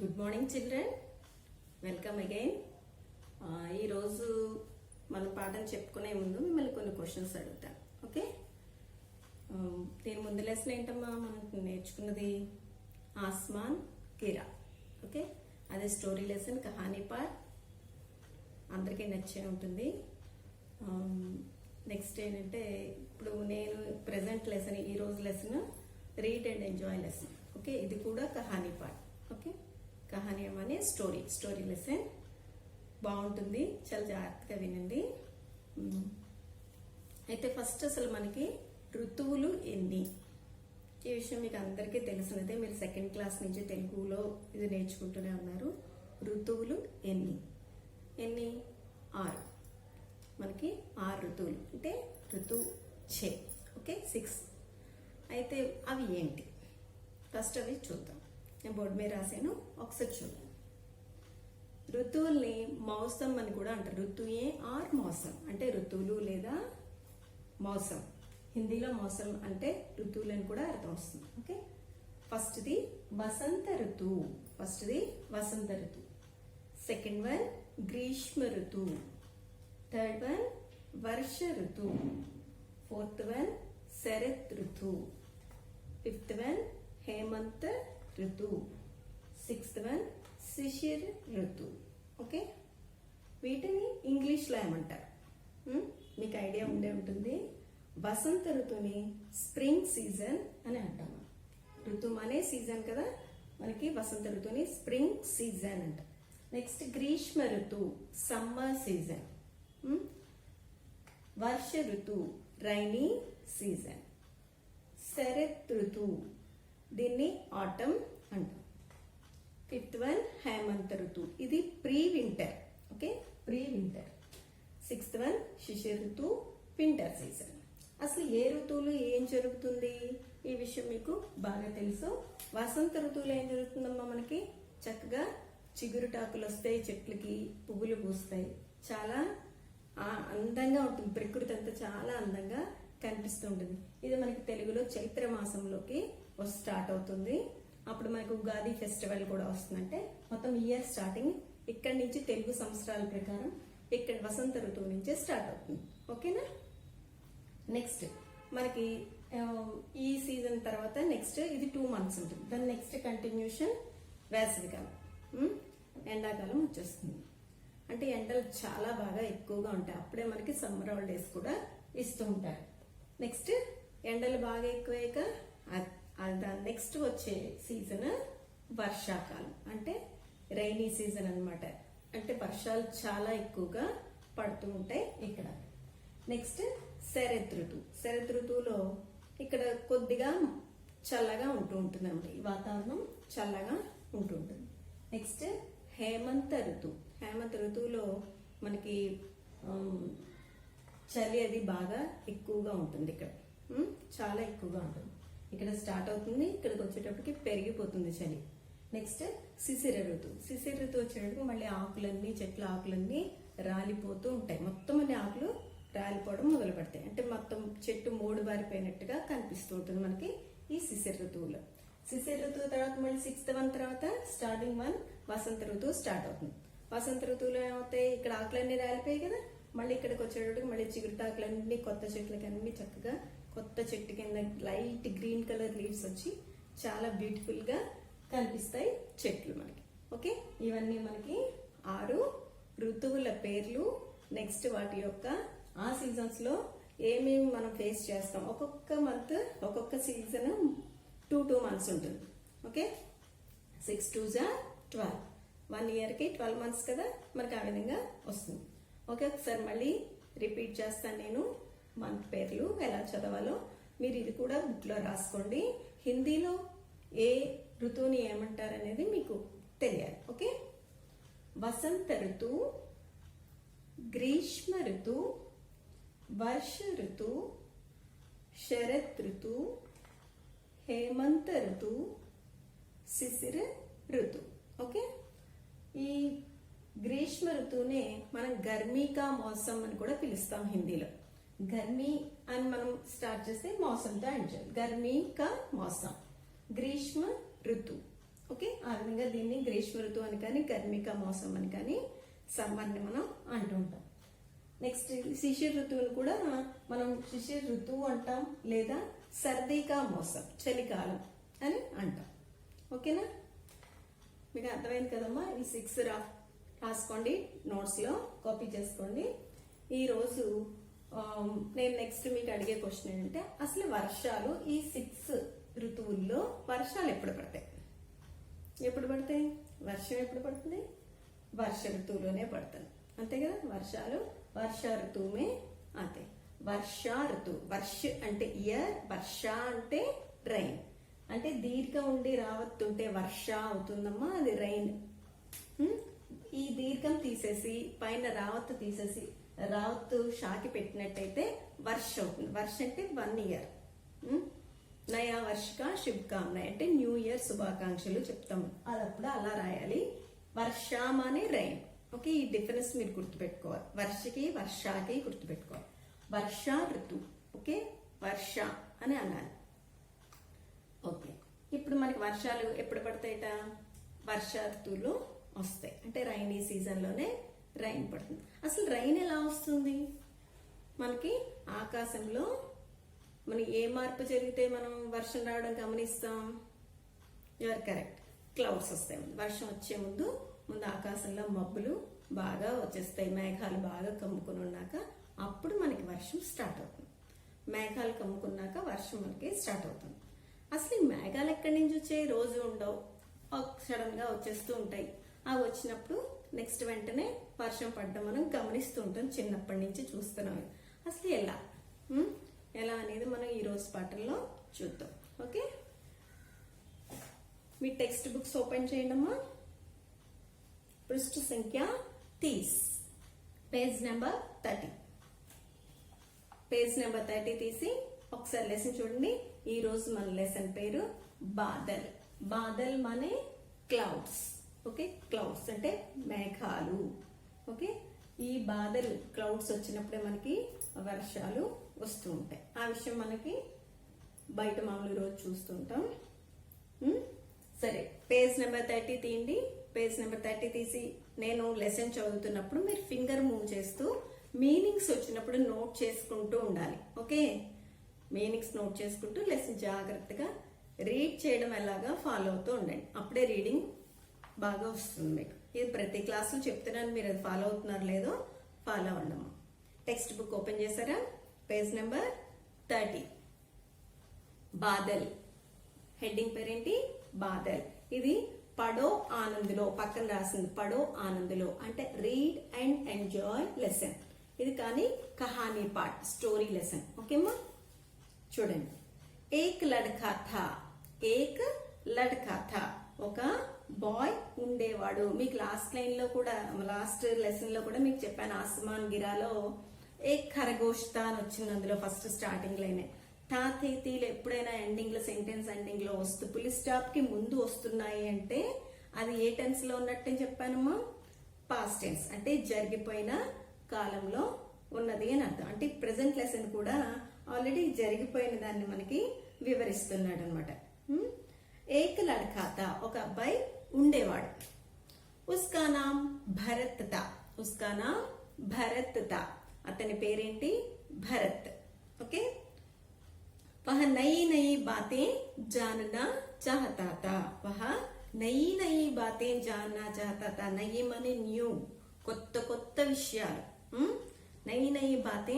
Good morning children, welcome again. ఈరోజు మన పాఠం చెప్పుకునే ముందు మిమ్మల్ని కొన్ని క్వశ్చన్స్ అడుగుతాను. ఓకే, దీని ముందు లెసన్ ఏంటమ్మా మనం నేర్చుకున్నది? ఆస్మాన్ గిరా. ఓకే, అదే స్టోరీ లెసన్, కహానీ పార్ట్ అందరికీ నచ్చే ఉంటుంది. నెక్స్ట్ ఏంటంటే ఇప్పుడు నేను ప్రెజెంట్ లెసన్, ఈరోజు lesson read and enjoy lesson. Okay, ఇది కూడా కహానీ పార్ట్. ఓకే, కహానీ అనే స్టోరీ లెసన్ బాగుంటుంది, చాలా జాగ్రత్తగా వినండి. అయితే ఫస్ట్ అసలు మనకి ఋతువులు ఎన్ని, ఈ విషయం మీకు అందరికీ తెలిసినదే. మీరు సెకండ్ క్లాస్ నుంచి తెలుగులో ఇది నేర్చుకుంటూనే ఉన్నారు. ఋతువులు ఎన్ని? 6. మనకి 6 ఋతువులు అంటే ఋతువు ఛే. ఓకే, 6. అయితే అవి ఏంటి? ఫస్ట్ అవి చూద్దాం. నేను బోర్డు మీద రాశాను, ఒకసారి చూద్దాం. ఋతువుల్ని మౌసం అని కూడా అంటారు. ఋతుయే ఆర్ మౌసం అంటే ఋతువులు లేదా మౌసం. హిందీలో మౌసం అంటే ఋతువులు అని కూడా అర్థం వస్తుంది. ఓకే, ఫస్ట్ది వసంత ఋతువు. సెకండ్ వన్ గ్రీష్మ ఋతువు. థర్డ్ వన్ వర్ష ఋతువు. ఫోర్త్ వన్ శరత్ ఋతువు. ఫిఫ్త్ వన్ హేమంత ఋతువు. సిక్స్త్ వన్ శిశిర్ ఋతువు. ఓకే, వీటిని ఇంగ్లీష్లో ఏమంటారు? మీకు ఐడియా ఉండే ఉంటుంది. వసంత ఋతువుని స్ప్రింగ్ సీజన్ అని అంటాము. ఋతువు అనే సీజన్ కదా మనకి. వసంత ఋతువుని స్ప్రింగ్ సీజన్ అంట. నెక్స్ట్ గ్రీష్మ ఋతువు సమ్మర్ సీజన్. వర్ష ఋతువు రైనీ సీజన్. శరత్ ఋతువు దీన్ని ఆటమ్ అంటాం. ఫిఫ్త్ వన్ హేమంత ఋతువు, ఇది pre winter. Okay, pre winter. Sixth one Shishir ఋతువు వింటర్ సీజన్. అసలు ఏ ఋతువులు ఏం జరుగుతుంది ఈ విషయం మీకు బాగా తెలుసు. వసంత ఋతువులో ఏం జరుగుతుందమ్మా? మనకి చక్కగా చిగురుటాకులు వస్తాయి, చెట్లకి పువ్వులు పూస్తాయి, చాలా అందంగా ఉంటుంది. ప్రకృతి అంతా చాలా అందంగా కనిపిస్తూ ఉంటుంది. ఇది మనకి తెలుగులో చైత్ర మాసంలోకి స్టార్ట్ అవుతుంది. అప్పుడు మనకు ఉగాది ఫెస్టివల్ కూడా వస్తుందంటే మొత్తం ఇయర్ స్టార్టింగ్ ఇక్కడి నుంచి తెలుగు సంవత్సరాల ప్రకారం ఇక్కడ వసంత ఋతువు నుంచే స్టార్ట్ అవుతుంది. ఓకేనా? నెక్స్ట్ మనకి ఈ సీజన్ తర్వాత నెక్స్ట్ ఇది 2 months ఉంటుంది. దాని నెక్స్ట్ కంటిన్యూషన్ వేసవికాలం, ఎండాకాలం వచ్చేస్తుంది. అంటే ఎండలు చాలా బాగా ఎక్కువగా ఉంటాయి. అప్పుడే మనకి సమ్మర్ హాలిడేస్ కూడా ఇస్తూ ఉంటారు. నెక్స్ట్ ఎండలు బాగా ఎక్కువయ్యాక దాని నెక్స్ట్ వచ్చే సీజన్ వర్షాకాలం అంటే రైనీ సీజన్ అన్నమాట. అంటే వర్షాలు చాలా ఎక్కువగా పడుతూ ఉంటాయి ఇక్కడ. నెక్స్ట్ శరత్ ఋతువులో ఇక్కడ కొద్దిగా చల్లగా ఉంటూ ఉంటుంది అన్నమాట. ఈ వాతావరణం చల్లగా ఉంటూ ఉంటుంది. నెక్స్ట్ హేమంత ఋతువులో మనకి చలి అది బాగా ఎక్కువగా ఉంటుంది. ఇక్కడ చాలా ఎక్కువగా ఉంటుంది. ఇక్కడ స్టార్ట్ అవుతుంది, ఇక్కడికి వచ్చేటప్పటికి పెరిగిపోతుంది చలి. నెక్స్ట్ శిశిర ఋతువు వచ్చేటప్పటికి మళ్ళీ చెట్ల ఆకులన్నీ రాలిపోతూ ఉంటాయి. మొత్తం అన్ని ఆకులు రాలిపోవడం మొదలు పెడతాయి. అంటే మొత్తం చెట్టు మూడు బారిపోయినట్టుగా కనిపిస్తూ ఉంటుంది మనకి ఈ శిశిర ఋతువులో. శిశిర ఋతువు తర్వాత మళ్ళీ 6th వన్ తర్వాత స్టార్టింగ్ వన్ వసంత ఋతువు స్టార్ట్ అవుతుంది. వసంత ఋతువులో ఏమవుతాయి? ఇక్కడ ఆకులన్నీ రాలిపోయాయి కదా, మళ్ళీ ఇక్కడికి వచ్చేటప్పటికి మళ్ళీ చిగురుటాకులన్నీ కొత్త చెట్లకి అన్ని చక్కగా కొత్త చెట్టు కింద లైట్ గ్రీన్ కలర్ లీవ్స్ వచ్చి చాలా బ్యూటిఫుల్ గా కనిపిస్తాయి చెట్లు మనకి. ఓకే, ఇవన్నీ మనకి 6 ఋతువుల పేర్లు. నెక్స్ట్ వాటి యొక్క ఆ సీజన్స్ లో ఏమేమి మనం ఫేస్ చేస్తాం. ఒక్కొక్క మంత్ ఒక్కొక్క సీజన్ 2 months ఉంటుంది. ఓకే, 6 2 12, 1 year కి 12 months కదా మనకి. ఆ విధంగా వస్తుంది. ఓకే, ఒకసారి మళ్ళీ రిపీట్ చేస్తాను నేను మంత్ పేర్లు ఎలా చదవాలో. మీరు ఇది కూడా బుక్ లో రాసుకోండి. హిందీలో ఏ ఋతువుని ఏమంటారు అనేది మీకు తెలియాలి. ఓకే, వసంత ఋతువు, గ్రీష్మ ఋతువు, వర్ష ఋతువు, శరత్ ఋతువు, హేమంత ఋతువు, శిశిర ఋతువు. ఓకే, ఈ గ్రీష్మ ఋతువునే మనం గర్మీ కా మౌసం అని కూడా పిలుస్తాం హిందీలో. గర్మీ అని మనం స్టార్ట్ చేస్తే మౌసంతో ఎండ్ చేయాలి. గర్మీ కా మౌసం, గ్రీష్మ ఋతువు. ఓకే, ఆ విధంగా దీన్ని గ్రీష్మ ఋతువు అని కానీ గర్మిక మోసం అని కానీ సమ్మర్ని మనం అంటూ ఉంటాం. నెక్స్ట్ శిశిర ఋతువుని కూడా మనం శిశిర ఋతువు అంటాం, లేదా సర్దీకా మోసం చలికాలం అని అంటాం. ఓకేనా, మీకు అర్థమైంది కదమ్మా. ఈ 6 రాసుకోండి, నోట్స్లో కాపీ చేసుకోండి. ఈరోజు నేను నెక్స్ట్ మీకు అడిగే క్వశ్చన్ ఏంటంటే, అసలు వర్షాలు ఈ 6 ఋతువుల్లో వర్షాలు ఎప్పుడు పడతాయి? ఎప్పుడు పడతాయి? వర్షం ఎప్పుడు పడుతుంది? వర్ష ఋతువులోనే పడుతుంది, అంతే కదా. వర్షాలు వర్ష ఋతువుమే ఆతే. వర్ష ఋతువు, వర్ష అంటే ఇయర్, వర్ష అంటే రైన్, అంటే దీర్ఘ ఉండి రావత్తుంటే వర్ష అవుతుందమ్మా, అది రైన్. ఈ దీర్ఘం తీసేసి పైన రావత్తు తీసేసి రావత్తు షాకి పెట్టినట్టయితే వర్ష అవుతుంది. వర్ష అంటే 1 ఇయర్. నయా వర్షిక శుభకామన అంటే న్యూ ఇయర్ శుభాకాంక్షలు చెప్తాము, అదప్పుడు అలా రాయాలి. వర్షం అనే రైన్. ఓకే, ఈ డిఫరెన్స్ మీరు గుర్తుపెట్టుకోవాలి. వర్షకి వర్షాకి గుర్తుపెట్టుకోవాలి. వర్ష ఋతువు, ఓకే, వర్ష అని అనాలి. ఓకే, ఇప్పుడు మనకి వర్షాలు ఎప్పుడు పడతాయట? వర్ష ఋతువులో వస్తాయి, అంటే రైనీ సీజన్లోనే రైన్ పడుతుంది. అసలు రైన్ ఎలా వస్తుంది? మనకి ఆకాశంలో మనకి ఏ మార్పు జరిగితే మనం వర్షం రావడం గమనిస్తాం? యూఆర్ కరెక్ట్, క్లౌడ్స్ వస్తాయి. వర్షం వచ్చే ముందు ఆకాశంలో మబ్బులు బాగా వచ్చేస్తాయి, మేఘాలు బాగా కమ్ముకుని ఉన్నాక అప్పుడు మనకి వర్షం స్టార్ట్ అవుతుంది. మేఘాలు కమ్ముకున్నాక వర్షం మనకి స్టార్ట్ అవుతుంది. అసలు ఈ మేఘాలు ఎక్కడి నుంచి వచ్చాయి? రోజు ఉండవు, సడన్ గా వచ్చేస్తూ ఉంటాయి. ఆ వచ్చినప్పుడు నెక్స్ట్ వెంటనే వర్షం పడడం మనం గమనిస్తూ ఉంటాం, చిన్నప్పటి నుంచి చూస్తున్నాం. అసలు ఎలా అనేది మనం ఈ రోజు పాఠంలో చూద్దాం. ఓకే, మీ టెక్స్ట్ బుక్స్ ఓపెన్ చేయండి అమ్మా. పృష్ఠ సంఖ్య 30, పేజ్ నెంబర్ 30. పేజ్ నెంబర్ 30 తీసి ఒకసారి లెసన్ చూడండి. ఈ రోజు మన లెసన్ పేరు బాదల్. బాదల్ మనే క్లౌడ్స్. ఓకే, క్లౌడ్స్ అంటే మేఘాలు. ఓకే, ఈ బాదల్ క్లౌడ్స్ వచ్చినప్పుడే మనకి వర్షాలు వస్తూ ఉంటాయి. ఆ విషయం మనకి బయట మామూలు రోజు చూస్తూ ఉంటాం. సరే, పేజ్ నెంబర్ 30 తీయండి. పేజ్ నెంబర్ 30 తీసి నేను లెసన్ చదువుతున్నప్పుడు మీరు ఫింగర్ మూవ్ చేస్తూ మీనింగ్స్ వచ్చినప్పుడు నోట్ చేసుకుంటూ ఉండాలి. ఓకే, మీనింగ్స్ నోట్ చేసుకుంటూ లెసన్ జాగ్రత్తగా రీడ్ చేయడం ఎలాగా ఫాలో అవుతూ ఉండండి, అప్పుడే రీడింగ్ బాగా వస్తుంది మీకు. ఇది ప్రతి క్లాసులో చెప్తున్నాను, మీరు అది ఫాలో అవుతున్నారు లేదో ఫాలో అవ్వడము. టెక్స్ట్ బుక్ ఓపెన్ చేశారా? Page number 30. బాదల్ హెడ్డింగ్ పేరేంటి? బాదల్. ఇది పడో ఆనందులో పక్కన రాసింది. పడో ఆనందులో అంటే రీడ్ అండ్ ఎంజాయ్ లెసన్. ఇది కానీ కహానీ పార్ట్, స్టోరీ లెసన్. ఓకేమ్మా, చూడండి. ఏక్ లడ్కా థా, ఏక్ లడ్కా థా, ఒక బాయ్ ఉండేవాడు. మీకు లాస్ట్ లైన్ లో కూడా, లాస్ట్ లెసన్ లో కూడా మీకు చెప్పాను, ఆస్మాన్ గిరాలో ఏక్ ఖరగోష్ తా అని వచ్చింది. అందులో ఫస్ట్ స్టార్టింగ్ లైనే. తా తీలు ఎప్పుడైనా ఎండింగ్ లో, సెంటెన్స్ ఎండింగ్ లో వస్తూ పులి స్టాప్ కి ముందు వస్తున్నాయి అంటే అది ఏ టెన్స్ లో ఉన్నట్టు చెప్పానమ్మా? పాస్ట్ టెన్స్, అంటే జరిగిపోయిన కాలంలో ఉన్నది అని అర్థం. అంటే ప్రెసెంట్ లెసన్ కూడా ఆల్రెడీ జరిగిపోయిన దాన్ని మనకి వివరిస్తున్నాడు అనమాట. ఏక్ లడ్కా తా, ఒక అబ్బాయి ఉండేవాడు. ఉస్కా నామ్ భరత్ తా, ఉస్కా నామ్ భరత్ తా, అతని పేరేంటి? భరత్. ఓకే, वह नई नई बातें जानना चाहता था. वह नई नई बातें जानना चाहता था. नई माने न्यू, కొత్త కొత్త విషయాలు. నై నై బాతే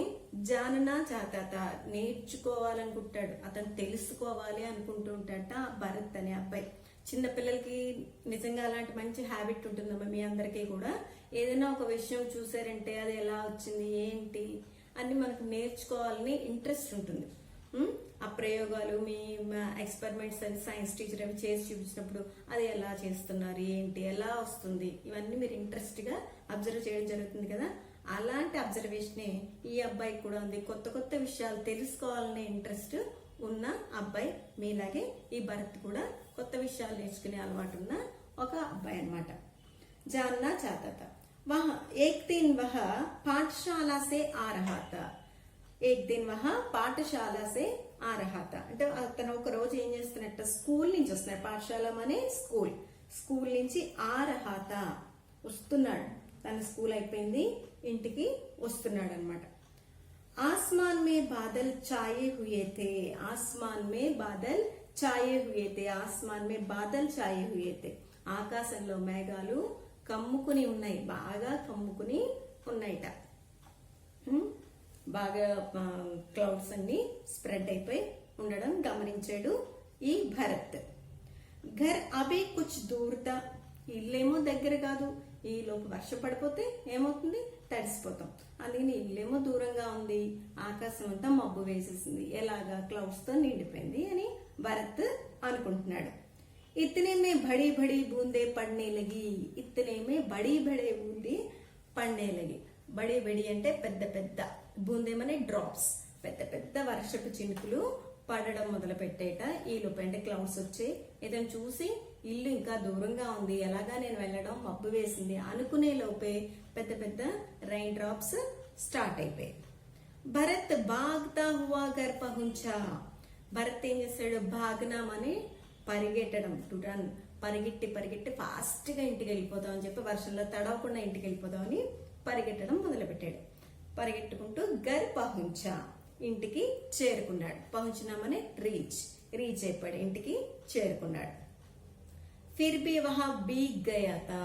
జాననా చాతా, నేర్చుకోవాలనుకుంటాడు, అతను తెలుసుకోవాలి అనుకుంటూ ఉంటాడట భరత్ అనే అబ్బాయి. చిన్న పిల్లలకి నిజంగా అలాంటి మంచి హ్యాబిట్ ఉంటుందమ్మా. మీ అందరికీ కూడా ఏదైనా ఒక విషయం చూసారంటే అది ఎలా వచ్చింది ఏంటి అని మనకు నేర్చుకోవాలని ఇంట్రెస్ట్ ఉంటుంది. ఆ ప్రయోగాలు, మీ ఎక్స్పెరిమెంట్స్ అని సైన్స్ టీచర్ అవి చేసి చూపించినప్పుడు అది ఎలా చేస్తున్నారు, ఏంటి, ఎలా వస్తుంది, ఇవన్నీ మీరు ఇంట్రెస్ట్ గా అబ్జర్వ్ చేయడం జరుగుతుంది కదా. అలాంటి అబ్జర్వేషనే ఈ అబ్బాయికి కూడా ఉంది. కొత్త కొత్త విషయాలు తెలుసుకోవాలనే ఇంట్రెస్ట్ ఉన్న అబ్బాయి. మీలాగే ఈ భరత్ కూడా కొత్త విషయాలు నేర్చుకునే అలవాటు ఉన్న ఒక అబ్బాయి అన్నమాట. జాన్నా చాహతా థా. వహా ఏక్ దిన్ వహ పాఠశాల సే ఆ రహా థా. एक दिन वह पाठशाला से ఆ రహాత అంటే అతను ఒక రోజు ఏం చేస్తున్నట్ట, స్కూల్ నుంచి వస్తున్నాడు, పాఠశాల అనే స్కూల్ నుంచి ఆ రహాత వస్తున్నాడు, తన స్కూల్ అయిపోయింది ఇంటికి వస్తున్నాడు అనమాట. आसमान में बादल छाए हुए थे, आसमान में बादल छाए हुए थे, आसमान में बादल छाए हुए थे. ఆకాశంలో మేఘాలు కమ్ముకుని ఉన్నాయి, బాగా కమ్ముకుని ఉన్నాయిట. బాగా క్లౌడ్స్ అన్ని స్ప్రెడ్ అయిపోయి ఉండడం గమనించాడు ఈ భరత్. ఘర్ అబే కుచ్ దూరతా, ఇల్లేమో దగ్గర కాదు, ఈ లోపు వర్షం పడిపోతే ఏమవుతుంది, తడిసిపోతాం. అందుకని ఇల్లేమో దూరంగా ఉంది, ఆకాశం అంతా మబ్బు వేసేసింది, ఎలాగా క్లౌడ్స్ తో నిండిపోయింది అని భరత్ అనుకుంటున్నాడు. ఇతనే మే బడి బడి బూందే పడనే లగి, ఇతనే మే బడి బడే బూందే పడనే లగి. బడి బడి అంటే పెద్ద పెద్ద, బూందేమనే డ్రాప్స్, పెద్ద పెద్ద వర్షపు చినుకులు పడడం మొదలు పెట్టేట. ఈ లోపు అంటే క్లౌడ్స్ వచ్చి ఇతను చూసి ఇల్లు ఇంకా దూరంగా ఉంది, ఎలాగా నేను వెళ్ళడం, మబ్బు వేసింది అనుకునే లోపే పెద్ద పెద్ద రైన్ డ్రాప్స్ స్టార్ట్ అయిపోయాయి. భరత్ భాగ్తా హువా ఘర్ పహుంచా, భరత్ ఏం చేశాడు, భాగ్నాం అని పరిగెట్టడం, టు రన్, పరిగెట్టి పరిగెట్టి ఫాస్ట్ గా ఇంటికి వెళ్ళిపోదాం అని చెప్పి, వర్షంలో తడవకుండా ఇంటికి వెళ్ళిపోదాం అని పరిగెట్టడం మొదలు పెట్టాడు. పరిగెట్టుకుంటూ ఘర్ పహుంచా, ఇంటికి చేరుకున్నాడు. పహుంచినామని రీచ్ అయిపోయాడు, ఇంటికి చేరుకున్నాడు. ఫిర్ భీ వహా భీగ్ గయా తా,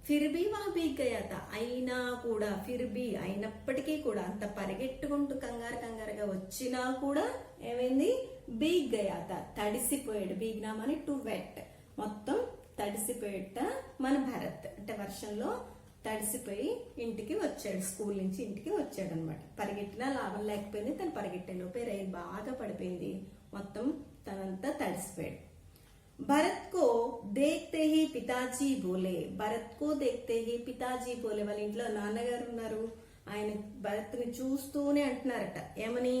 ఫిర్ భీ వహా భీగ్ గయా తా, అయినా కూడా, ఫిర్ భీ అయినప్పటికీ కూడా, అంత పరిగెట్టుకుంటూ కంగారుగా వచ్చినా కూడా ఏమైంది, భీగ్ గయా తా, తడిసిపోయాడు. భీగ్నామని టు వెట్, మొత్తం తడిసిపోయేట మన భరత్. అంటే వర్షంలో తడిసిపోయి ఇంటికి వచ్చాడు, స్కూల్ నుంచి ఇంటికి వచ్చాడు అనమాట. పరిగెట్టినా లాభం లేకపోయింది, తను పరిగెట్టే లోపే రైలు బాగా పడిపోయింది, మొత్తం తనంతా తడిసిపోయాడు. భరత్ కో దేఖ్తే హీ పితాజీ బోలే, భరత్ కో దేఖ్తే హీ పితాజీ బోలే, వాళ్ళ ఇంట్లో నాన్నగారు ఉన్నారు, ఆయన భరత్ ని చూస్తూనే అంటున్నారట, ఏమని,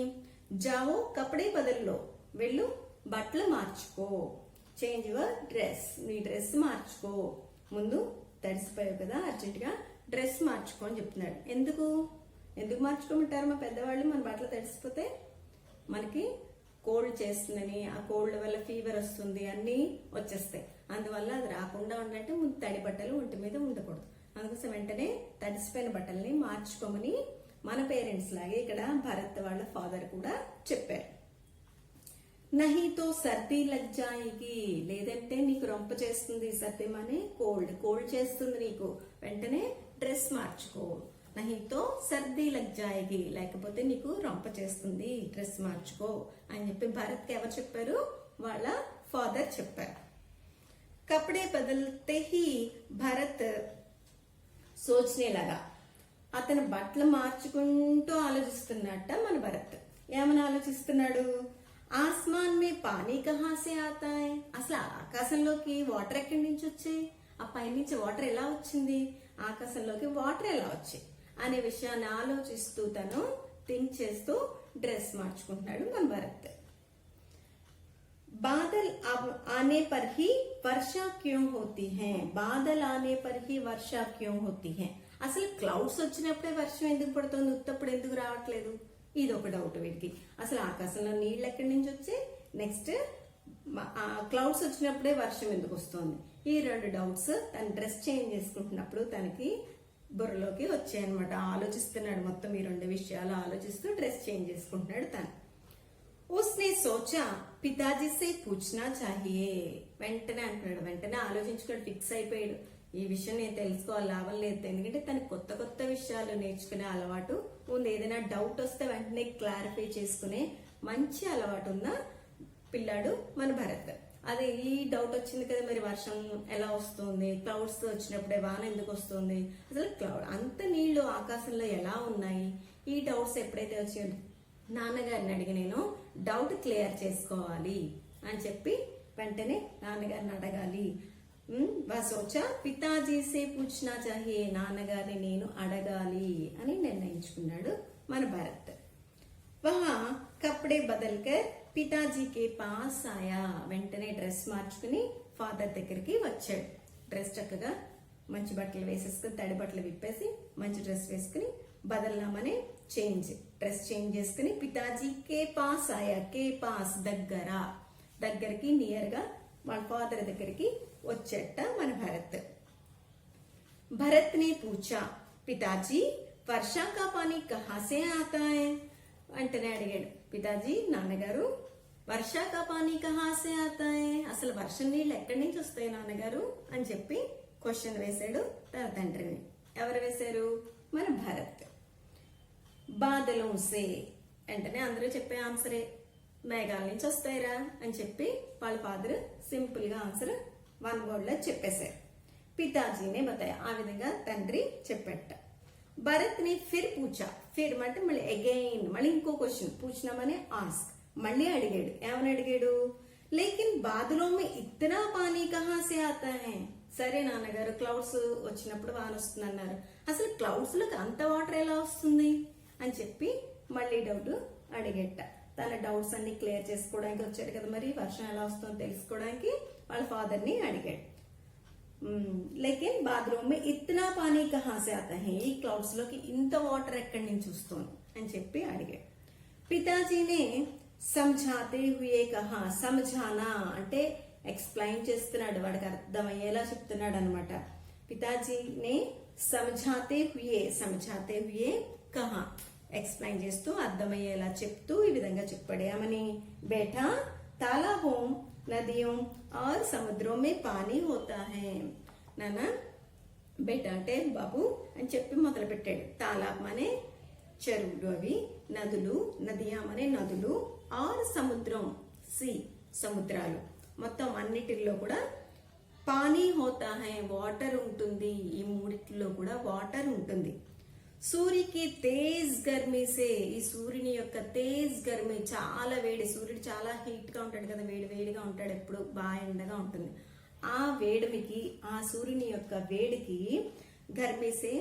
జావో కపడే బదల్లో, వెళ్ళు బట్టలు మార్చుకో, చేంజ్ యువర్ డ్రెస్, నీ డ్రెస్ మార్చుకో, ముందు తడిసిపోయావు కదా, అర్జెంట్ గా డ్రెస్ మార్చుకో అని చెప్తున్నాడు. ఎందుకు మార్చుకోమంటారు మా పెద్దవాళ్ళు, మన బట్టలు తడిసిపోతే మనకి కోల్డ్ చేస్తుందని, ఆ కోల్డ్ వల్ల ఫీవర్ వస్తుంది, అన్ని వచ్చేస్తాయి. అందువల్ల అది రాకుండా ఉండాలంటే ముందు తడి బట్టలు ఒంటి మీద ఉండకూడదు. అందుకోసం వెంటనే తడిసిపోయిన బట్టల్ని మార్చుకోమని మన పేరెంట్స్ లాగే ఇక్కడ భరత్ వాళ్ళ ఫాదర్ కూడా చెప్పారు. నహీతో సర్దీ లగ్ జాయేగి, లేదంటే నీకు రొంప చేస్తుంది, సర్దీ మానే కోల్డ్ చేస్తుంది నీకు, వెంటనే డ్రెస్ మార్చుకో. నహీతో సర్దీ లగ్ జాయేగి, లేకపోతే నీకు రొంప చేస్తుంది, డ్రెస్ మార్చుకో అని చెప్పి భరత్కి ఎవరు చెప్పారు, వాళ్ళ ఫాదర్ చెప్పారు. కపడే బదల్తే హీ భరత్ సోచ్నే లగా, అతను బట్టలు మార్చుకుంటూ ఆలోచిస్తున్నట్ట మన భరత్. ఏమని ఆలోచిస్తున్నాడు, ఆస్మాన్ మే పానీ కహా సే ఆతా హై, అసలు ఆకాశంలోకి వాటర్ ఎక్కడి నుంచి వచ్చాయి, ఆ పైనుంచి వాటర్ ఎలా వచ్చింది, ఆకాశంలోకి వాటర్ ఎలా వచ్చాయి అనే విషయాన్ని ఆలోచిస్తూ తను థింక్ చేస్తూ డ్రెస్ మార్చుకుంటున్నాడు మన భరత్. బాదల్ ఆనే పర్ హీ వర్షా క్యూ హోతీ హై, బాదల్ ఆనే పర్ హీ వర్షా క్యూ హోతీ హై, అసలు క్లౌడ్స్ వచ్చినప్పుడే వర్షం ఎందుకు పడుతుంది, ఉత్తప్పుడు ఎందుకు రావట్లేదు, ఇది ఒక డౌట్ వీడికి. అసలు ఆకాశంలో నీళ్ళు ఎక్కడి నుంచి వచ్చాయి, నెక్స్ట్ క్లౌడ్స్ వచ్చినప్పుడే వర్షం ఎందుకు వస్తుంది, ఈ రెండు డౌట్స్ తను డ్రెస్ చేంజ్ చేసుకుంటున్నప్పుడు తనకి బుర్రలోకి వచ్చాయన్నమాట. ఆలోచిస్తున్నాడు, మొత్తం ఈ రెండు విషయాలు ఆలోచిస్తూ డ్రెస్ చేంజ్ చేసుకుంటున్నాడు తను. ఉస్నే సోచా పితాజీ సే పూछना चाहिए, వెంటనే అంటున్నాడు, వెంటనే ఆలోచించుకొని ఫిక్స్ అయిపోయాడు, ఈ విషయం నేను తెలుసుకోవాలి, లాభం లేదు, ఎందుకంటే తనకి కొత్త కొత్త విషయాలు నేర్చుకునే అలవాటు ఉంది. ఏదైనా డౌట్ వస్తే వెంటనే క్లారిఫై చేసుకునే మంచి అలవాటు ఉన్న పిల్లాడు మన భరత్. అదే ఈ డౌట్ వచ్చింది కదా, మరి వర్షం ఎలా వస్తుంది, క్లౌడ్స్ వచ్చినప్పుడే వాన ఎందుకు వస్తుంది, అసలు క్లౌడ్ అంత నీళ్లు ఆకాశంలో ఎలా ఉన్నాయి, ఈ డౌట్స్ ఎప్పుడైతే వచ్చాయో నాన్నగారిని అడిగి నేను డౌట్ క్లియర్ చేసుకోవాలి అని చెప్పి వెంటనే నాన్నగారిని అడగాలి. సోచా పితాజీ సే పూछना चाहिए, నాన్నగారిని నేను అడగాలి అని నిర్ణయించుకున్నాడు మన భరత్. వహా కపడే బదల్కర్ పితాజీకే పాస్ ఆయా, వెంటనే డ్రెస్ మార్చుకుని ఫాదర్ దగ్గరికి వచ్చాడు. డ్రెస్ చక్కగా మంచి బట్టలు వేసేసుకుని, తడి బట్టలు విప్పేసి మంచి డ్రెస్ వేసుకుని బదల్నా మనే చేంజ్, డ్రెస్ చేంజ్ చేసుకుని పితాజీ కే పాస్ ఆయా, కే పాస్ దగ్గర, దగ్గరికి నియర్ గా వాళ్ళ ఫాదర్ దగ్గరికి వచ్చేట మన భరత్. भरत ने पूछा पिताजी वर्षा का पानी कहाँ से आता है अंटने अडिगाడు. పితాజీ నాన్నగారు వర్షా కా పానీ కహా సే ఆతా హై, అసలు వర్షం నీళ్ళు ఎక్కడి నుంచి వస్తాయి నాన్నగారు అని చెప్పి క్వశ్చన్ వేశాడు తన తండ్రిని. ఎవరు వేశారు? మన భరత్. బాదలోం సే వెంటనే అందరూ చెప్పే ఆన్సరే, మేఘాల నుంచి వస్తాయిరా అని చెప్పి వాళ్ళ ఫాదర్ సింపుల్ గా ఆన్సర్ వన్ వర్డ్ లో చెప్పేశారు. పితాజీనే బతాయా, ఆ విధంగా తండ్రి చెప్పట. భరత్ ని ఫిర్ పూచా, ఫిర్ అంటే మళ్ళీ అగైన్, మళ్ళీ ఇంకో క్వశ్చన్, పూచినామనే ఆస్క్, మళ్ళీ అడిగాడు. ఏమని అడిగాడు? లేకిన్ బాదలో మే ఇత్తనా పానీ కహా సే ఆతా హై. సరే నాన్నగారు క్లౌడ్స్ వచ్చినప్పుడు వాన వస్తుంది అన్నారు, అసలు క్లౌడ్స్ లోకి అంత వాటర్ ఎలా వస్తుంది అని చెప్పి మళ్ళీ డౌట్ అడిగేట. తన డౌట్స్ అన్ని క్లియర్ చేసుకోవడానికి వచ్చాడు కదా, మరి వర్షం ఎలా వస్తుందో తెలుసుకోవడానికి వాళ్ళ ఫాదర్ ని అడిగాడు. లేకిన్ బాత్రూమ్ మే ఇత్తనా పానీ కహా సే ఆతా హై, ఈ క్లౌడ్స్ లోకి ఇంత వాటర్ ఎక్కడి నుంచి వస్తుంది అని చెప్పి అడిగాడు. పితాజీనే సమఝాతే హుయే కహా, సమఝానా అంటే ఎక్స్ప్లెయిన్ చేస్తున్నాడు, వాడికి అర్థమయ్యేలా చెప్తున్నాడు అనమాట. పితాజీనే సమఝాతే హుయే కహా, ఎక్స్ప్లెయిన్ చేస్తూ అర్థమయ్యేలా చెప్తూ ఈ విధంగా చెప్పాడు. ఏమని? బేటా తాలాబోं నదిयों और समुद्रों में पानी होता है. నాన్న బేటా అంటే బాబు అని చెప్పి మొదలు పెట్టాడు. తాలాబ్ అనే చెరువులు, అవి నదులు, నదియాం అనే నదులు, ఆర్ సముద్రం సి సముద్రాలు, మొత్తం అన్నిటిలో కూడా పానీ హోతా హై వాటర్ ఉంటుంది. ఈ మూడిట్లో కూడా వాటర్ ఉంటుంది. సూర్యకి తేజ్ గర్మీ సే, ఈ సూర్యుని యొక్క తేజ్ గర్మీ చాలా వేడి, సూర్యుడు చాలా హీట్ గా ఉంటాడు కదా, వేడి వేడిగా ఉంటాడు, ఎప్పుడు బాగా ఎండగా ఉంటుంది. ఆ వేడిమికి, ఆ సూర్యుని యొక్క వేడికి గర్మీ సే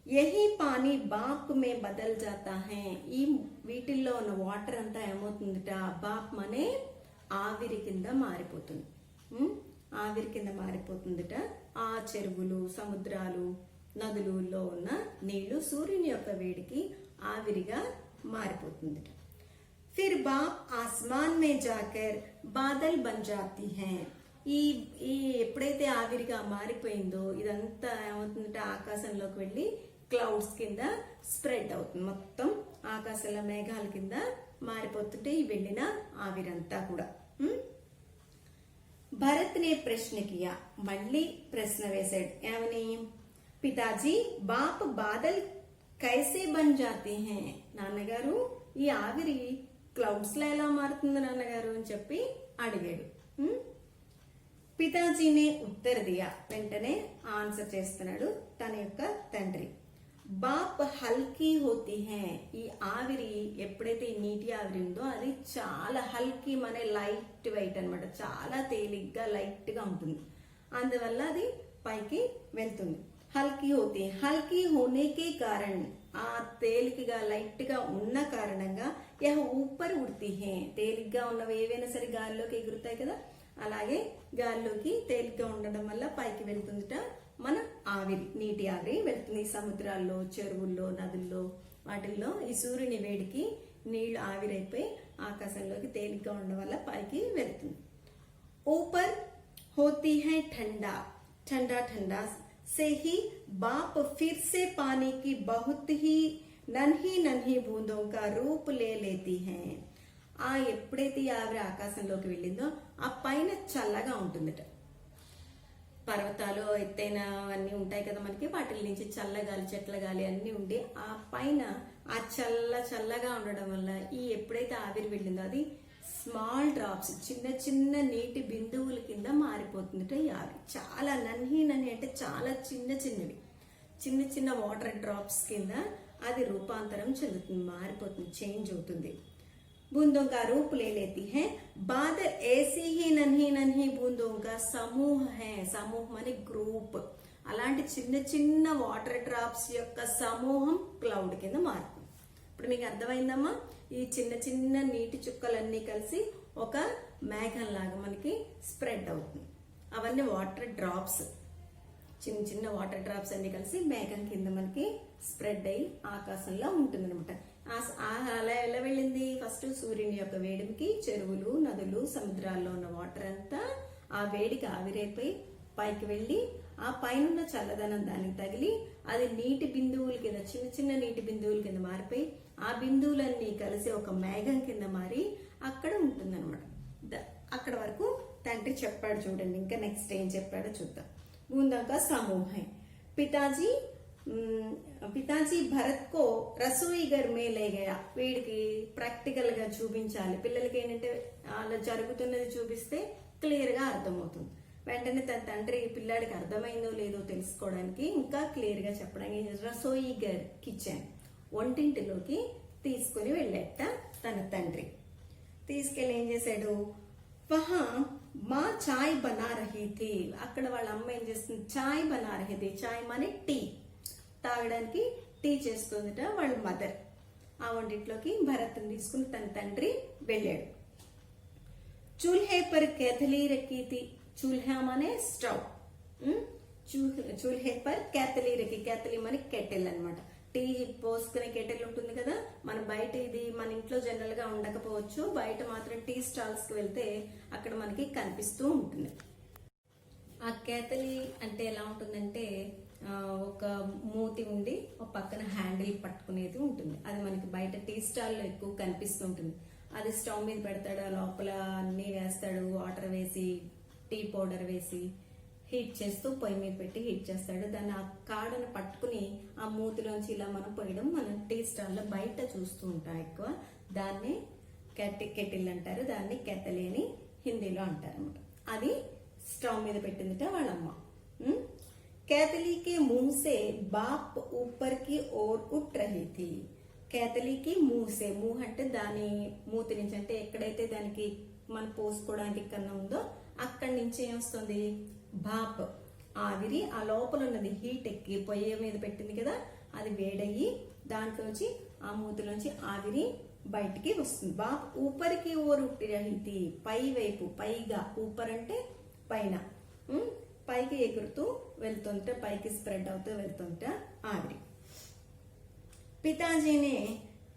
యహీ పానీ బాప్ మే బదల్ జాతా హై, ఈ వీటిల్లో ఉన్న వాటర్ అంతా ఏమవుతుందిట, బాప్ అనే ఆవిరి కింద మారిపోతుంది. ఆవిరి కింద మారిపోతుందిట. ఆ చెరువులు, సముద్రాలు, నదులలో ఉన్న నీళ్లు సూర్యుని యొక్క వేడికి ఆవిరిగా మారిపోతుంది. ఫిర్ బాప్ ఆస్మాన్ మే జాకర్ బాదల్ బన్ జాతీ హై, ఈ ఎప్పుడైతే ఆవిరిగా మారిపోయిందో ఇదంతా ఏమవుతుందంటే ఆకాశంలోకి వెళ్ళి క్లౌడ్స్ కింద స్ప్రెడ్ అవుతుంది, మొత్తం ఆకాశంలో మేఘాల కింద మారిపోతుంటే ఈ వెళ్ళిన ఆవిరంతా కూడా. భరత్ నే ప్రశ్న కియా, మళ్ళీ ప్రశ్న వేశాడు. ఏమని? పితాజీ బాప్ బాదల్ కైసే బన్ జాతే హై, నాన్నగారు ఈ ఆవిరి క్లౌడ్స్ లో ఎలా మారుతుంది నాన్నగారు అని చెప్పి అడిగాడు. పితాజీనే ఉత్తర దియా, వెంటనే ఆన్సర్ చేస్తున్నాడు తన యొక్క తండ్రి. బాప్ హల్కీ హోతీ హై, ఈ ఆవిరి ఎప్పుడైతే ఈ నీటి ఆవిరి ఉందో అది చాలా హల్కీ, మన లైట్ వెయిట్ అన్నమాట, చాలా తేలిగ్గా లైట్ గా ఉంటుంది, అందువల్ల అది పైకి వెళ్తుంది. హల్కీ హోతీ, హల్కీ హోనే కే కారణ్, ఆ తేలికగా లైట్ గా ఉన్న కారణంగా యహ ఊపర్ ఉడ్తీ హై, తేలిగ్గా ఉన్నవి ఏవైనా సరే గాలిలోకి ఎగురుతాయి కదా, అలాగే గాలిలోకి తేలిగ్గా ఉండడం వల్ల పైకి వెళ్తుందిట మన ఆవిరి, నీటి ఆవిరి వెళ్తుంది. సముద్రాల్లో, చెరువుల్లో, నదుల్లో, వాటిల్లో ఈ సూర్యుని వేడికి నీళ్లు ఆవిరైపోయి ఆకాశంలోకి తేలిగ్గా ఉండడం వల్ల పైకి వెళ్తుంది. ఊపర్ హోతీ హై ठंडा, ठंडा ठंडा से ही बाप फिर से पानी की बहुत ही नन्ही नन्ही बूंदों का रूप ले लेती है. ఆ ఎప్పుడైతే ఆవిరి ఆకాశంలోకి వెళ్ళిందో ఆ పైన చల్లగా ఉంటుందట. పర్వతాలు ఎత్తైన అన్ని ఉంటాయి కదా మనకి, వాటి నుంచి చల్లగాలి, చెట్ల గాలి అన్ని ఉండి ఆ పైన ఆ చల్లగా ఉండడం వల్ల ఈ ఎప్పుడైతే ఆవిరి వెళ్ళిందో అది స్మాల్ డ్రాప్స్, చిన్న చిన్న నీటి బిందువుల కింద మారిపోతుందట ఈ ఆవిరి. చాలా నన్హి అంటే చాలా చిన్నవి, చిన్న చిన్న వాటర్ డ్రాప్స్ కింద అది రూపాంతరం చెందుతుంది, మారిపోతుంది, చేంజ్ అవుతుంది. बूंदों का रूप ले लेती है. बादल ऐसी ही नन्ही बूंदों का समूह है. समूह माने ग्रुप, అలాంటి చిన్న చిన్న వాటర్ డ్రాప్స్ యొక్క సమూహం క్లౌడ్ కింద మారుతుంది. ఇప్పుడు మీకు అర్థమైందమ్మా, ఈ చిన్న చిన్న నీటి చుక్కలన్నీ కలిసి ఒక మేఘం లాగా మనకి స్ప్రెడ్ అవుతుంది. అవన్నీ వాటర్ డ్రాప్స్. చిన్న చిన్న వాటర్ డ్రాప్స్ అన్ని కలిసి మేఘం కింద మనకి స్ప్రెడ్ అయ్యి ఆకాశంలో ఉంటుంది అనమాట. అలా ఎలా వెళ్ళింది? ఫస్ట్ సూర్యుని యొక్క వేడికి చెరువులు, నదులు, సముద్రాల్లో ఉన్న వాటర్ అంతా ఆ వేడికి ఆవిరైపోయి పైకి వెళ్ళి ఆ పైన చల్లదనం దానికి తగిలి అది నీటి బిందువుల కింద, చిన్న చిన్న నీటి బిందువుల కింద మారిపోయి ఆ బిందువులన్నీ కలిసి ఒక మేఘం కింద మారి అక్కడ ఉంటుంది అనమాట. అక్కడ వరకు తండ్రి చెప్పాడు. చూడండి ఇంకా నెక్స్ట్ ఏం చెప్పాడో చూద్దాం. बूंदा का समूह है. పితాజీ భరత్ కో రసోయి గర్ మే లే గయా. వీడికి ప్రాక్టికల్ గా చూపించాలి. పిల్లలకి ఏంటంటే అలా జరుగుతున్నది చూపిస్తే క్లియర్ గా అర్థమవుతుంది. వెంటనే తన తండ్రి పిల్లాడికి అర్థమైందో లేదో తెలుసుకోవడానికి ఇంకా క్లియర్ గా చెప్పడానికి రసోయి గర్ కిచెన్ వంటింటిలోకి తీసుకుని వెళ్ళేట తన తండ్రి. తీసుకెళ్ళి ఏం చేశాడు? వహా మా చాయ్ బనా రహీ థీ. అక్కడ వాళ్ళ అమ్మ ఏం చేస్తుంది? చాయ్ బనా రహీ థీ. చాయ్ మానే టీ, తాగడానికి టీ చేస్తుందిట వాళ్ళ మదర్. ఆ వంటింట్లోకి భరత్ని తీసుకుని తన తండ్రి వెళ్ళాడు. चूल्हे पर केतली रखी थी. चूल्हा माने స్టవ్. चूल्हे पर केतली रखी. केतली माने కెటిల్ అన్నమాట. టీ పోసుకునే కెటిల్ ఉంటుంది కదా, మన బయట ఇది మన ఇంట్లో జనరల్ గా ఉండకపోవచ్చు, బయట మాత్రం టీ స్టాల్స్ కి వెళ్తే అక్కడ మనకి కనిపిస్తూ ఉంటుంది. ఆ కేతలి అంటే ఎలా ఉంటుందంటే ఒక మూతి ఉండి ఒక పక్కన హ్యాండిల్ పట్టుకునేది ఉంటుంది. అది మనకి బయట టీ స్టాల్లో ఎక్కువ కనిపిస్తుంటుంది. అది స్టవ్ మీద పెడతాడు, లోపల అన్ని వేస్తాడు, వాటర్ వేసి టీ పౌడర్ వేసి హీట్ చేస్తూ పొయ్యి మీద పెట్టి హీట్ చేస్తాడు. దాన్ని ఆ కాడను పట్టుకుని ఆ మూతిలోంచి ఇలా మనం పోయడం మనం టీ స్టాల్లో బయట చూస్తూ ఉంటాం ఎక్కువ. దాన్ని కెటిల్ అంటారు, దాన్ని కెతలి అని హిందీలో అంటారు అనమాట. అది స్టవ్ మీద పెట్టిందిట వాళ్ళమ్మ. కేతలి కి ముహ్ సే బాప్ ఊపర్ కి ఓర్ ఉట్ రహీ థీ. కేతలికి మూసే, మూహ్ అంటే దాని మూతి నుంచి, అంటే ఎక్కడైతే దానికి మనం పోసుకోవడానికి కన్నా ఉందో అక్కడి నుంచి ఏమొస్తుంది? భాప్, ఆవిరి. ఆ లోపల ఉన్నది హీట్ ఎక్కి పొయ్యి మీద పెట్టింది కదా, అది వేడయ్యి దాంట్లోంచి ఆ మూతిలోంచి ఆవిరి బయటికి వస్తుంది. బాప్ ఊపరికి ఓర్ ఉట్టి రహితి, పై వైపు, పైగా. ఊపర్ అంటే పైన, పైకి ఎగురుతూ వెళ్తుంటే, పైకి స్ప్రెడ్ అవుతూ వెళ్తుంటే ఆవిరి. पिताजी ने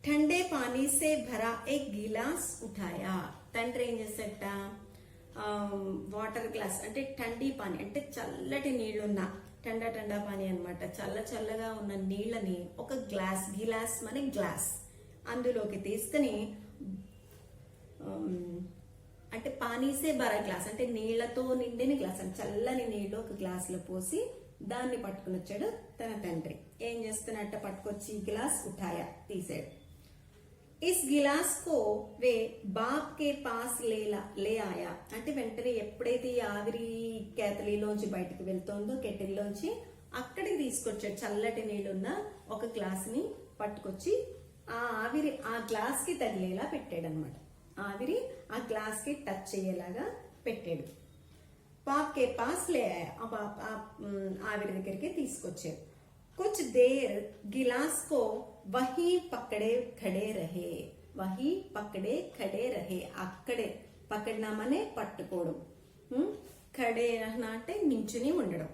ठंडे पानी से भरा एक गिलास उठाया. తండ్రి ఏం చేసేట? వాటర్ గ్లాస్ అంటే ठंडी पानी అంటే చల్లటి నీళ్లున్న, ठंडा ठंडा पानी అన్నమాట. చల్లగా ఉన్న నీళ్ళని ఒక గ్లాస్, గిలాస్ మన గ్లాస్, అందులోకి తీసుకుని, అంటే పానీసే భరా గ్లాస్ అంటే నీళ్లతో నిండిన గ్లాస్, అంటే చల్లని నీళ్లు ఒక గ్లాస్ లో పోసి దాన్ని పట్టుకుని వచ్చాడు తన తండ్రి. ఏం చేస్తున్నట్ట? పట్టుకొచ్చి గిలాస్ ఉఠాయా, తీసాడు. ఇస్ గిలాస్ కో వే బాప్ కే పాస్ లే ఆయా. అంటే వెంటనే ఎప్పుడైతే ఈ ఆవిరి కేతలిలోంచి బయటకు వెళ్తోందో కెటిల్లోంచి, అక్కడికి తీసుకొచ్చాడు. చల్లటి నీళ్లున్న ఒక గ్లాస్ ని పట్టుకొచ్చి ఆ ఆవిరి ఆ గ్లాస్ కి తగిలేలా పెట్టాడు అనమాట. ఆవిరి ఆ గ్లాస్ కి టచ్ అయ్యేలాగా పెట్టాడు. పాప్ కే పాస్ లే ఆయా. ఆవిరి దగ్గరికి తీసుకొచ్చారు. कुछ देर गिलास को वही पकड़े खड़े रहे. वही पकड़े खड़े रहे. అక్కడే, పక్కడనా మనే పట్టుకోవడం, ఖడే రహనా అంటే నించుని ఉండడం.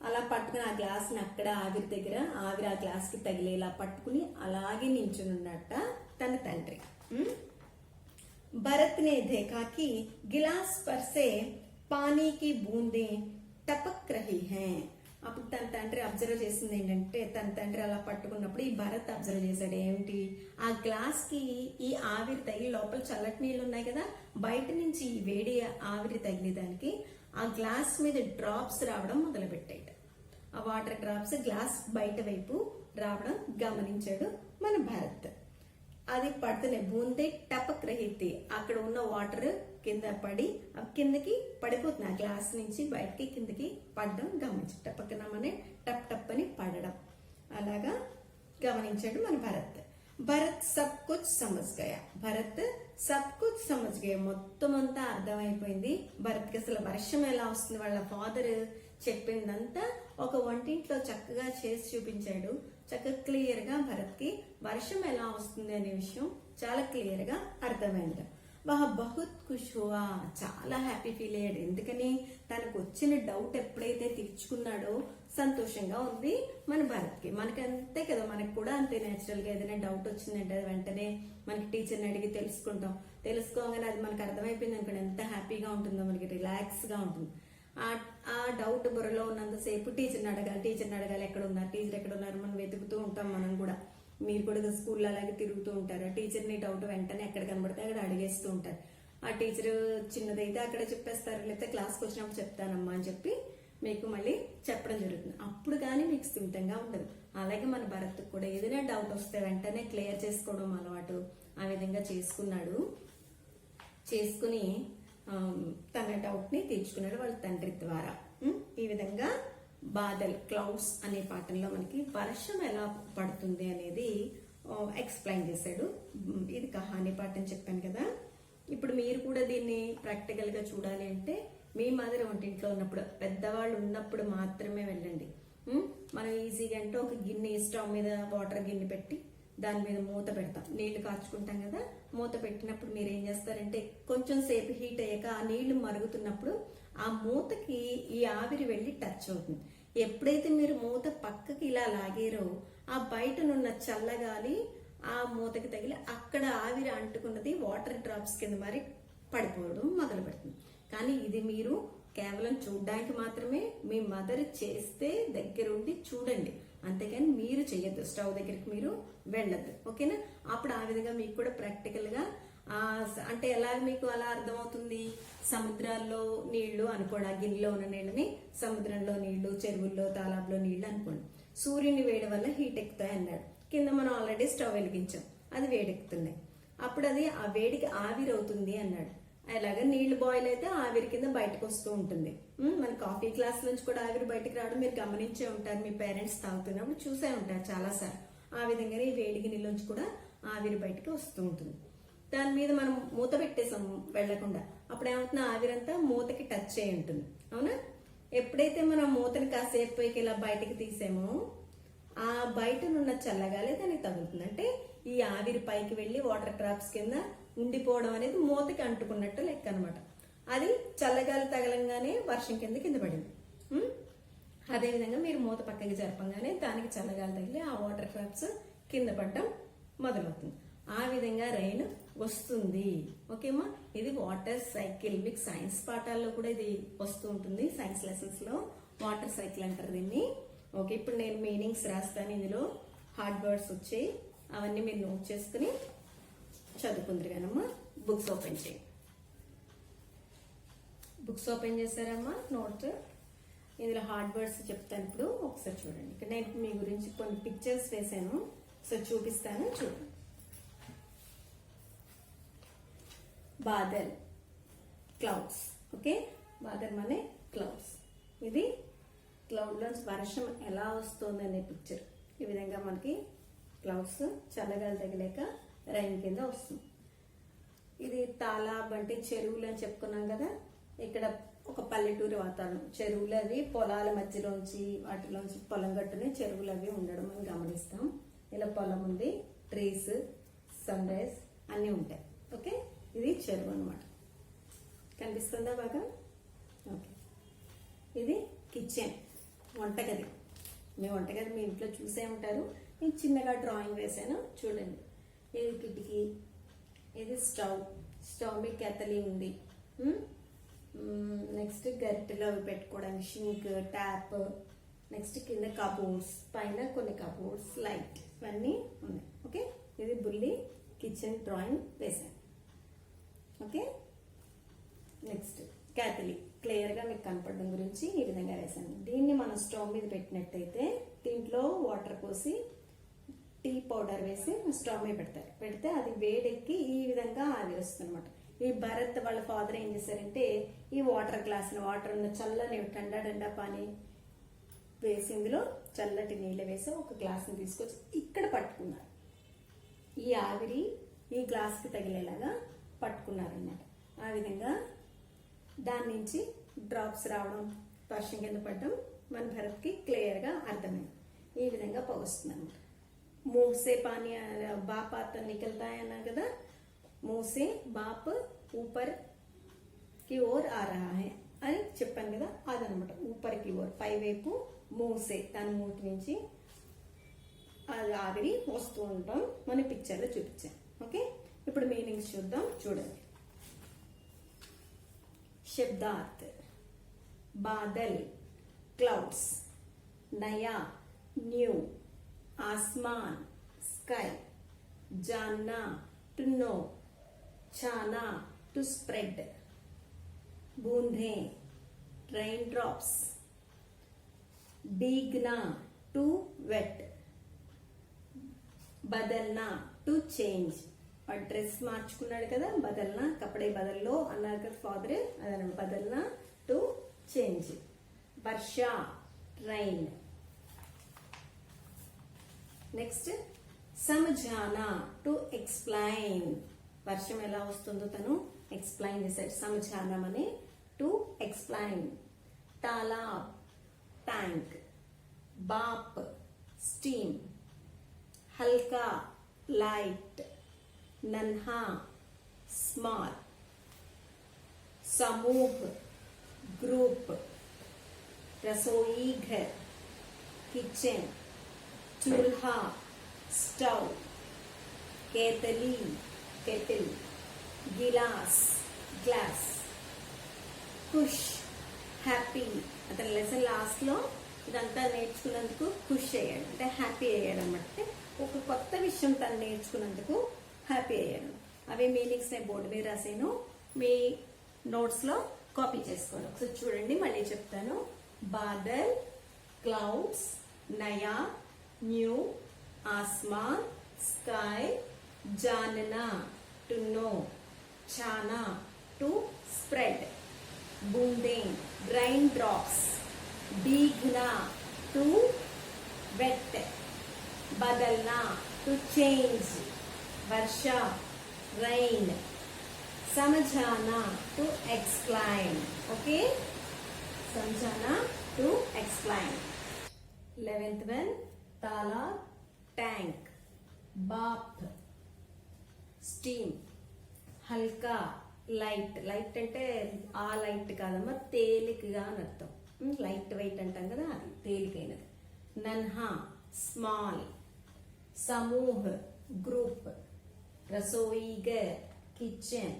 అలా పట్టుకుని ఆ గ్లాస్ ని అక్కడ ఆవిరి దగ్గర, ఆవిరి ఆ గ్లాస్ కి తగిలేలా పట్టుకుని అలాగే నించుని ఉన్నట్ట తన తండ్రి. భరత్ ने देखा कि गिलास पर से पानी की बूंदें टपक रही हैं. అప్పుడు తన తండ్రి అబ్జర్వ్ చేసింది ఏంటంటే, తన తండ్రి అలా పట్టుకున్నప్పుడు ఈ భరత్ అబ్జర్వ్ చేశాడు. ఏమిటి? ఆ గ్లాస్ కి ఈ ఆవిరి తగిలి, లోపల చల్లటి నీళ్లు ఉన్నాయి కదా, బయట నుంచి ఈ వేడి ఆవిరి తగిలేదానికి ఆ గ్లాస్ మీద డ్రాప్స్ రావడం మొదలు పెట్టాడు. ఆ వాటర్ డ్రాప్స్ గ్లాస్ బయట వైపు రావడం గమనించాడు మన భరత్. అది పడుతున్న బూందే టపక్ రహితి, అక్కడ ఉన్న వాటర్ కింద పడి కిందకి పడిపోతుంది. ఆ గ్లాస్ నుంచి బయటకి కిందకి పడడం గమనించాడు. టపకనమనే టప్ టప్ అని పడడం అలాగా గమనించాడు మన భరత్. భరత్ సబ్ కుచ్ సమజ్ గయా. భరత్ సబ్ కుచ్ సమజ్ గయా, మొత్తం అంతా అర్థమైపోయింది భరత్కి. అసలు వర్షం ఎలా వస్తుంది, వాళ్ళ ఫాదర్ చెప్పిందంతా ఒక వంటింట్లో చక్కగా చేసి చూపించాడు. చక్కగా క్లియర్ గా భరత్ కి వర్షం ఎలా వస్తుంది అనే విషయం చాలా క్లియర్ గా అర్థమైంది. వహ బహుత్ ఖుష్ హువా, చాలా హ్యాపీ ఫీల్ అయ్యాడు. ఎందుకని తనకు వచ్చిన డౌట్ ఎప్పుడైతే తీర్చుకున్నాడో సంతోషంగా ఉంది మన భరత్కి. మనకి అంతే కదా, మనకు కూడా అంతే నేచురల్ గా ఏదైనా డౌట్ వచ్చిందంటే వెంటనే మనకి టీచర్ని అడిగి తెలుసుకుంటాం. తెలుసుకోగానే అది మనకు అర్థమైపోయింది అనుకోండి, ఎంత హ్యాపీగా ఉంటుందో, మనకి రిలాక్స్ గా ఉంటుంది. ఆ డౌట్ బుర్రలో ఉన్నంతసేపు టీచర్ని అడగాలి, ఎక్కడ ఉన్నారు, టీచర్ ఎక్కడ ఉన్నారు, మనం వెతుకుతూ ఉంటాం. మనం కూడా, మీరు కూడా స్కూల్లో అలాగే తిరుగుతూ ఉంటారు. టీచర్ని డౌట్ వెంటనే ఎక్కడ కనబడితే అక్కడ అడిగేస్తూ ఉంటారు. ఆ టీచర్ చిన్నదైతే అక్కడే చెప్పేస్తారు, లేకపోతే క్లాస్కి వచ్చినప్పుడు చెప్తానమ్మా అని చెప్పి మీకు మళ్ళీ చెప్పడం జరుగుతుంది. అప్పుడు కానీ మీకు స్థిమితంగా ఉండదు. అలాగే మన భరత్ కూడా ఏదైనా డౌట్ వస్తే వెంటనే క్లియర్ చేసుకోవడం అలవాటు. ఆ విధంగా చేసుకుని తన డౌట్ ని తీర్చుకున్నాడు వాళ్ళ తండ్రి ద్వారా. ఈ విధంగా బాదల్ క్లౌడ్స్ అనే పాఠంలో మనకి వర్షం ఎలా పడుతుంది అనేది ఎక్స్ప్లెయిన్ చేశాడు. ఇది కహానీ పాఠం చెప్పాను కదా. ఇప్పుడు మీరు కూడా దీన్ని ప్రాక్టికల్ గా చూడాలి అంటే మీ మాదిరి వంటింట్లో ఉన్నప్పుడు, పెద్దవాళ్ళు ఉన్నప్పుడు మాత్రమే వెళ్ళండి. మనం ఈజీగా అంటే ఒక గిన్నె, స్టవ్ మీద వాటర్ గిన్నె పెట్టి దాని మీద మూత పెడతాం, నీళ్లు కాచుకుంటాం కదా. మూత పెట్టినప్పుడు మీరు ఏం చేస్తారంటే కొంచెం సేపు హీట్ అయ్యాక ఆ నీళ్లు మరుగుతున్నప్పుడు ఆ మూతకి ఈ ఆవిరి వెళ్ళి టచ్ అవుతుంది. ఎప్పుడైతే మీరు మూత పక్కకి ఇలా లాగారో ఆ బయటనున్న చల్లగాలి ఆ మూతకి తగిలి అక్కడ ఆవిరి అంటుకున్నది వాటర్ డ్రాప్స్ కింద మరి పడిపోవడం మొదలు పెడుతుంది. కానీ ఇది మీరు కేవలం చూడడానికి మాత్రమే, మీ మదర్ చేస్తే దగ్గరుండి చూడండి, అంతేగాని మీరు చెయ్యొద్దు. స్టవ్ దగ్గరికి మీరు వెళ్ళద్దు, ఓకేనా? అప్పుడు ఆ విధంగా మీకు కూడా ప్రాక్టికల్ గా అంటే ఎలా మీకు అలా అర్థమవుతుంది, సముద్రాల్లో నీళ్లు అనుకోండి, ఆ గిన్నెలో ఉన్న నీళ్ళని సముద్రంలో నీళ్లు, చెరువుల్లో, తాలాబ్లో నీళ్లు అనుకోండి. సూర్యుని వేడి వల్ల హీట్ ఎక్కుతాయి అన్నాడు. కింద మనం ఆల్రెడీ స్టవ్ వెలిగించాం, అది వేడెక్కుతున్నాయి. అప్పుడు అది ఆ వేడికి ఆవిరి అవుతుంది అన్నాడు. అలాగే నీళ్లు బాయిల్ అయితే ఆవిరి కింద బయటకు వస్తూ ఉంటుంది. మన కాఫీ గ్లాస్ నుంచి కూడా ఆవిరి బయటకు రావడం మీరు గమనించే ఉంటారు, మీ పేరెంట్స్ తాగుతున్నప్పుడు చూసే ఉంటారు చాలా సార్లు. ఆ విధంగానే ఈ వేడి గిన్నెలోంచి కూడా ఆవిరి బయటకు వస్తూ ఉంటుంది. దాని మీద మనం మూత పెట్టేసాం వెళ్లకుండా, అప్పుడు ఏమవుతుంది, ఆవిరంతా మూతకి టచ్ అయి ఉంటుంది, అవునా? ఎప్పుడైతే మనం మూతని కాసేపు ఇలా బయటకి తీసామో ఆ బయటనున్న చల్లగాలి దానికి తగులుతుంది. అంటే ఈ ఆవిరి పైకి వెళ్లి వాటర్ డ్రాప్స్ కింద ఉండిపోవడం అనేది మూతకి అంటుకున్నట్టు లెక్క అనమాట. అది చల్లగాలి తగలంగానే వర్షం కింద పడింది. అదేవిధంగా మీరు మూత పక్కకి జరపంగానే దానికి చల్లగాలి తగిలి ఆ వాటర్ డ్రాప్స్ కింద పడడం మొదలవుతుంది. ఆ విధంగా రైన్ వస్తుంది. ఓకేమా? ఇది వాటర్ సైకిల్. మీకు సైన్స్ పాఠాల్లో కూడా ఇది వస్తూ ఉంటుంది, సైన్స్ లెసన్స్ లో వాటర్ సైకిల్ అంటారు దీన్ని. ఓకే, ఇప్పుడు నేను మీనింగ్స్ రాస్తాను. ఇందులో హార్డ్ వర్డ్స్ వచ్చాయి, అవన్నీ మీరు నోట్ చేసుకుని చదువుకుందరు కానమ్మా. బుక్స్ ఓపెన్ చేయండి. బుక్స్ ఓపెన్ చేశారమ్మా, నోట్. ఇందులో హార్డ్ వర్డ్స్ చెప్తాను. ఇప్పుడు ఒకసారి చూడండి. ఇక్కడ నేను మీ గురించి కొన్ని పిక్చర్స్ వేసాను, సో చూపిస్తాను, చూడండి. బాదల్, క్లౌడ్స్. ఓకే, బాదల్ మనే క్లౌడ్స్. ఇది క్లౌడ్ లోంచి వర్షం ఎలా వస్తుంది అనే పిక్చర్. ఈ విధంగా మనకి క్లౌడ్స్ చల్లగాలి తగిలేక రైన్ కింద వస్తుంది. ఇది తాలాబ్ అంటే చెరువులు అని చెప్పుకున్నాం కదా. ఇక్కడ ఒక పల్లెటూరు వాతావరణం, చెరువులు అవి పొలాల మధ్యలోంచి వాటిలోంచి పొలం గట్టునే చెరువులు అవి ఉండడం మనం గమనిస్తాం. ఇలా పొలం ఉంది, ట్రీస్, సన్ రైజ్ అన్నీ ఉంటాయి. ఓకే, ఇది చెరువు అనమాట. కనిపిస్తుందా బాగా? ఓకే, ఇది కిచెన్, వంటగది. మీ వంటగది మీ ఇంట్లో చూసే ఉంటారు. నేను చిన్నగా డ్రాయింగ్ వేసాను, చూడండి. ఇది కిటికీ, ఇది స్టవ్, స్టవ్ మీద కెతలి ఉంది. నెక్స్ట్ గరిటెలో అవి పెట్టుకోవడానికి షింక్, ట్యాప్. నెక్స్ట్ కింద కబోర్డ్స్, పైన కొన్ని కబోర్డ్స్, లైట్, ఇవన్నీ ఉన్నాయి. ఓకే, ఇది బుల్లి కిచెన్ డ్రాయింగ్ వేసాను. ఓకే, నెక్స్ట్ క్యాథలీ, క్లియర్ గా మీకు కనపడడం గురించి ఈ విధంగా వేసాను. దీన్ని మనం స్టవ్ మీద పెట్టినట్టయితే దీంట్లో వాటర్ పోసి టీ పౌడర్ వేసి స్టవ్ మీద పెడితే అది వేడెక్కి ఈ విధంగా ఆవిరి వస్తుంది అనమాట. ఈ భరత్ వాళ్ళ ఫాదర్ ఏం చేశారంటే ఈ వాటర్ గ్లాస్ వాటర్ ఉన్న చల్లని టండా పానీ వేసి ఇందులో చల్లటి నీళ్ళు వేసి ఒక గ్లాస్ని తీసుకొచ్చి ఇక్కడ పట్టుకున్నారు. ఈ ఆవిరి ఈ గ్లాస్కి తగిలేలాగా పట్టుకున్నారన్నమాట. ఆ విధంగా దాని నుంచి డ్రాప్స్ రావడం, వర్షం కింద పడడం మన భరత్కి క్లియర్గా అర్థమైంది. ఈ విధంగా పగుస్తుంది అనమాట. मुंह से पानी बाप आता निकलता है ना కదా, मुंह से बाप ऊपर की ओर आ रहा है అని చెప్పాను కదా, అదనమాట ऊपर की ओर పై వైపు मुंह से తన మూతి నుంచి అది ఆవిరి వస్తూ ఉంటాం మన పిక్చర్లో చూపించాం. ఓకే, ఇప్పుడు మీనింగ్స్ చూద్దాం. చూడండి. शब्दार्थ. बादल क्लाउड्स, नया न्यू, आसमान स्काई, जानना टू नो, छाना टू स्प्रेड, बूंदें रेन ड्रॉप्स, भीगना टू वेट, बदलना टू चेंज. और ड्रेस మార్చుకున్నాడు కదా, బదల్నా కపడే బదల్లో అన్నారు కదా ఫాదర్, అదన బదల్నా టు చేంజ్. వర్ష రైన్. నెక్స్ట్ సమझाना టు ఎక్స్ప్లెయిన్. వర్షం ఎలా వస్తుందో తను ఎక్స్ప్లెయిన్ చేశాడు. సమझाना మనే టు ఎక్స్ప్లెయిన్. తాలాబ్ ట్యాంక్. బాప్ స్టీమ్. హల్కా లైట్. नन्हा स्मॉल. समूह ग्रुप. रसोई घर किचन. चूल्हा स्टव. केतली केटल. गिलास ग्लास. खुश హ్యాపీ. అతని లెసన్ లాస్ట్ లో ఇదంతా నేర్చుకున్నందుకు ఖుష్ అయ్యాడు, అంటే హ్యాపీ అయ్యాడు అన్నమాట. ఒక కొత్త విషయం తను నేర్చుకున్నందుకు హ్యాపీ అయ్యాను. అవి మీనింగ్స్ నేను బోర్డు మీద రాసాను, మీ నోట్స్ లో కాపీ చేసుకోండి. ఒకసారి చూడండి, మళ్ళీ చెప్తాను. బాదల్ క్లౌడ్స్, నయా న్యూ, ఆస్మాన్ స్కై, जानना టు నో, छाना టు స్ప్రెడ్, बूंदें रेन ड्रॉप्स, भीगना टू वेट, बदलना टू चेंज, वर्षा rain, समझाना टू एक्सप्लेन. ओके, समझाना टू एक्सप्लेन. 11th one, ताला टैंक, बाप स्टीम, हल्का లైట్. లైట్ అంటే ఆ లైట్ కాదమ్మా, తేలికగా అని అర్థం. లైట్ వెయిట్ అంటాం కదా, అది తేలికైనది. నన్హా స్మాల్. సమూహ్ గ్రూప్. రసోయి घर किचन.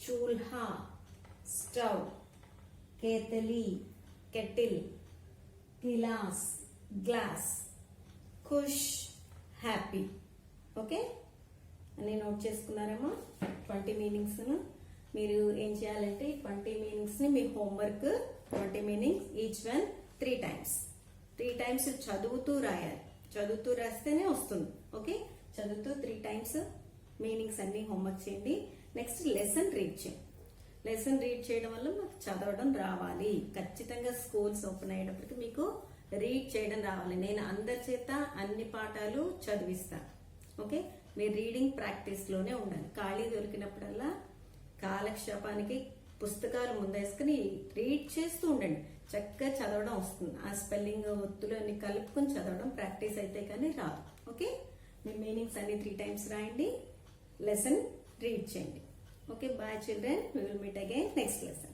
चूल्हा स्टव. केतली केटिल. गिलास గ్లాస్. ఖుష్ హ్యాపీ. ఓకే, అని నోట్ చేసుకున్నారమ్మా 20 మీనింగ్స్. మీరు ఏం చేయాలంటే 20 మీనింగ్స్ ని మీ homework 20 meanings each one 3 times. 3 times చదువుతూ రాయాలి. చదువుతూ రాస్తేనే వస్తుంది. ఓకే, చదువుతూ 3 times మీనింగ్స్ అన్ని హోంవర్క్ చేయండి. నెక్స్ట్ లెసన్ రీడ్ చేయండి. లెసన్ రీడ్ చేయడం వల్ల మాకు చదవడం రావాలి. ఖచ్చితంగా స్కూల్స్ ఓపెన్ అయ్యేటప్పటికి మీకు రీడ్ చేయడం రావాలి. నేను అందరి చేత అన్ని పాఠాలు చదివిస్తాను. ఓకే, మీరు రీడింగ్ ప్రాక్టీస్ లోనే ఉండాలి. ఖాళీ దొరికినప్పుడల్లా కాలక్షేపానికి పుస్తకాలు ముందేసుకుని రీడ్ చేస్తూ ఉండండి. చక్కగా చదవడం వస్తుంది. ఆ స్పెల్లింగ్ ఒత్తులు అన్ని కలుపుకొని చదవడం ప్రాక్టీస్ అయితే కానీ రాదు. ఓకే, మీ మీనింగ్స్ అన్ని 3 times రాయండి. లెసన్ రీడ్ చేయండి. Okay, bye children. We will meet again next lesson.